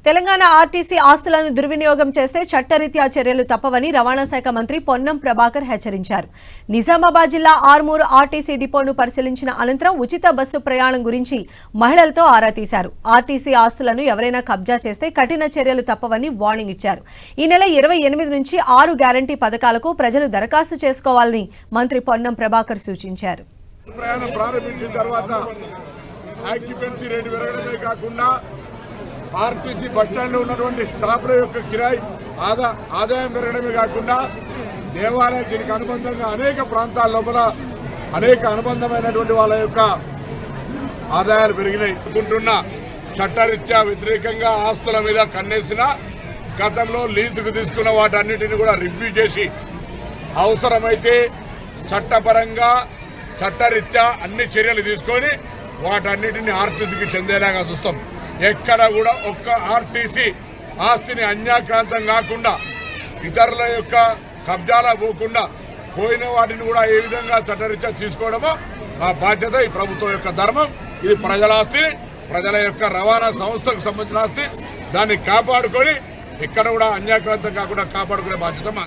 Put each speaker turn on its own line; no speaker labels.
Telangana RTC ఆస్తులను దుర్వినియోగం చేస్తే చట్టరీత్యా చర్యలు తప్పవని రవాణా శాఖ మంత్రి పొన్నం ప్రభాకర్ హెచ్చరించారు. నిజామాబాద్ జిల్లా ఆర్మూరు ఆర్టీసీ డిపోను పరిశీలించిన అనంతరం ఉచిత బస్సు ప్రయాణం గురించి మహిళలతో ఆరా తీశారు. ఆర్టీసీ ఆస్తులను ఎవరైనా కబ్జా చేస్తే కఠిన చర్యలు తప్పవని వార్నింగ్ ఇచ్చారు. ఈ నెల 28 నుంచి 6 గ్యారంటీ పథకాలకు ప్రజలు దరఖాస్తు చేసుకోవాలని మంత్రి పొన్నం ప్రభాకర్ సూచించారు.
ఆర్టీసీ బస్టాండ్లో ఉన్నటువంటి స్టాఫ్ల యొక్క కిరాయి ఆదాయం పెరగడమే కాకుండా దేవాలయం దీనికి అనుబంధంగా అనేక ప్రాంతాల లోపల అనేక అనుబంధమైనటువంటి వాళ్ళ యొక్క ఆదాయాలు పెరిగినాయి. అనుకుంటున్న చట్టరీత్యా వ్యతిరేకంగా ఆస్తుల మీద కన్నేసిన గతంలో లీజుకు తీసుకున్న వాటన్నిటిని కూడా రివ్యూ చేసి అవసరమైతే చట్టపరంగా చట్టరీత్యా అన్ని చర్యలు తీసుకొని వాటన్నిటిని ఆర్టీసీకి చెందేలాగా చూస్తాం. ఎక్కడ కూడా ఒక్క ఆర్టీసీ ఆస్తిని అన్యాక్రాంతం కాకుండా ఇతరుల యొక్క కబ్జాలా పోకుండా పోయిన వాటిని కూడా ఏ విధంగా చట్టరీత్యా తీసుకోవడమో మా బాధ్యత. ఈ ప్రభుత్వం యొక్క ధర్మం. ఇది ప్రజల ఆస్తి, ప్రజల యొక్క రవాణా సంస్థకు సంబంధించిన ఆస్తి. దాన్ని కాపాడుకొని ఎక్కడ కూడా అన్యాక్రాంతం కాకుండా కాపాడుకునే బాధ్యత మా